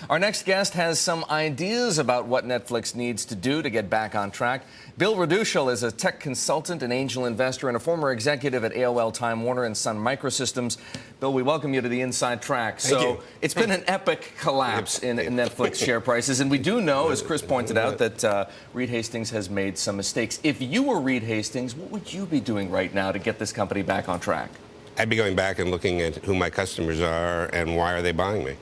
Our next guest has some ideas about what Netflix needs to do to get back on track. Bill Raduchel is a tech consultant, an angel investor, and a former executive at AOL Time Warner and Sun Microsystems. Bill, we welcome you to the Inside Track. So it's been an epic collapse in Netflix share prices, and we do know, as Chris pointed out, that Reed Hastings has made some mistakes. If you were Reed Hastings, what would you be doing right now to get this company back on track? I'd be going back and looking at who my customers are and why are they buying me.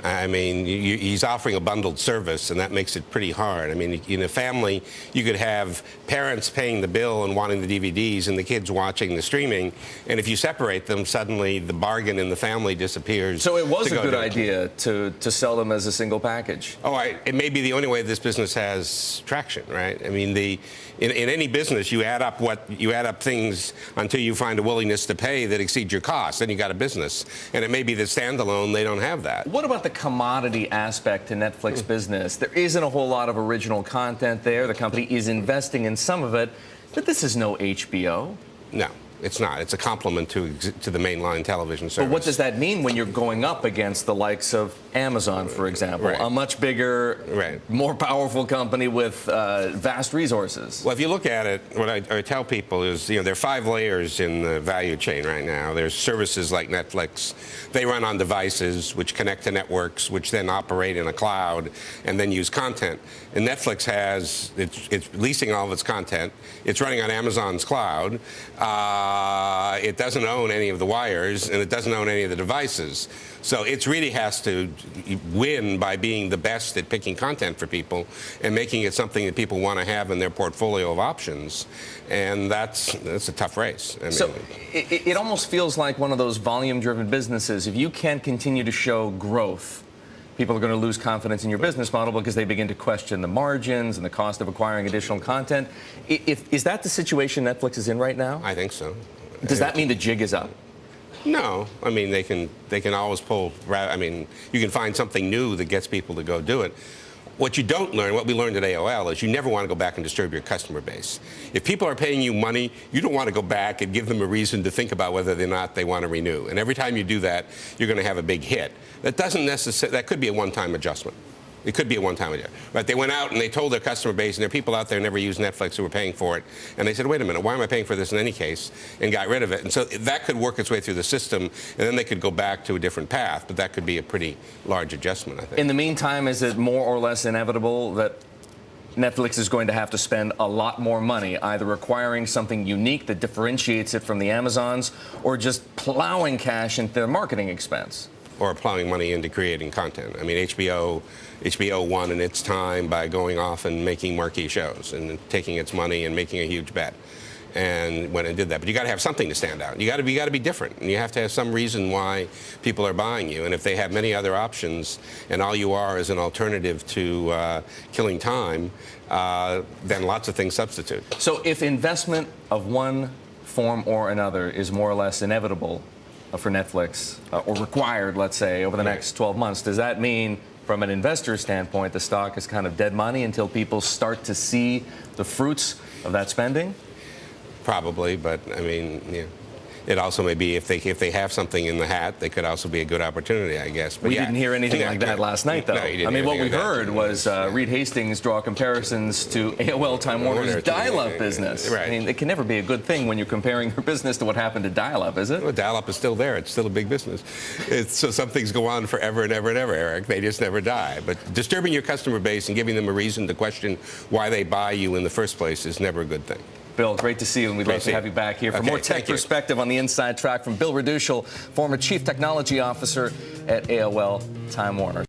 I mean, he's offering a bundled service, and that makes it pretty hard. I mean, in a family, you could have parents paying the bill and wanting the DVDs and the kids watching the streaming, and if you separate them, suddenly the bargain in the family disappears. So it was a good idea to sell them as a single package. Oh, it may be the only way this business has traction, right? I mean, in any business, you add up things until you find a willingness to pay that exceeds your costs, then you got a business. And it may be that standalone, they don't have that. What about the commodity aspect to Netflix business? There isn't a whole lot of original content there. The company is investing in some of it, but this is no HBO. No. It's not. It's a complement to the mainline television service. But what does that mean when you're going up against the likes of Amazon, for example, a much bigger, more powerful company with vast resources? Well, if you look at it, what I tell people is, there are 5 layers in the value chain right now. There's services like Netflix. They run on devices which connect to networks, which then operate in a cloud and then use content. And Netflix it's leasing all of its content. It's running on Amazon's cloud. It doesn't own any of the wires, and it doesn't own any of the devices. So it really has to win by being the best at picking content for people and making it something that people want to have in their portfolio of options. And that's a tough race. I mean, so it almost feels like one of those volume-driven businesses. If you can't continue to show growth, people are going to lose confidence in your business model because they begin to question the margins and the cost of acquiring additional content. Is that the situation Netflix is in right now? I think so. Does that mean the jig is up? No. I mean, they can always pull. I mean, you can find something new that gets people to go do it. What you don't learn, what we learned at AOL, is you never want to go back and disturb your customer base. If people are paying you money, you don't want to go back and give them a reason to think about whether or not they want to renew. And every time you do that, you're going to have a big hit. That doesn't necessarily, that could be a one-time adjustment. It could be a one-time adjustment. But they went out and they told their customer base, and there are people out there who never use Netflix who were paying for it. And they said, wait a minute, why am I paying for this in any case? And got rid of it. And so that could work its way through the system, and then they could go back to a different path. But that could be a pretty large adjustment, I think. In the meantime, is it more or less inevitable that Netflix is going to have to spend a lot more money, either acquiring something unique that differentiates it from the Amazons, or just plowing cash into their marketing expense? Or plowing money into creating content. I mean, HBO won in its time by going off and making marquee shows and taking its money and making a huge bet. And when it did that, but you got to have something to stand out. You got to be different, and you have to have some reason why people are buying you. And if they have many other options, and all you are is an alternative to killing time, then lots of things substitute. So, if investment of one form or another is more or less inevitable for Netflix, or required, let's say, over the next 12 months, does that mean, from an investor standpoint, the stock is kind of dead money until people start to see the fruits of that spending? Probably, but I mean, yeah. It also may be if they have something in the hat, they could also be a good opportunity, I guess. But we didn't hear anything like that last night, though. No, you didn't. I mean, what we heard was Reed Hastings draw comparisons to AOL Time Warner's dial-up business. Right. I mean, it can never be a good thing when you're comparing your business to what happened to dial-up, is it? Well, dial-up is still there. It's still a big business. So some things go on forever and ever and ever, Eric. They just never die. But disturbing your customer base and giving them a reason to question why they buy you in the first place is never a good thing. Bill, great to see you, and we'd love to have you back here for more tech perspective on the Inside Track from Bill Raduchel, former Chief Technology Officer at AOL Time Warner.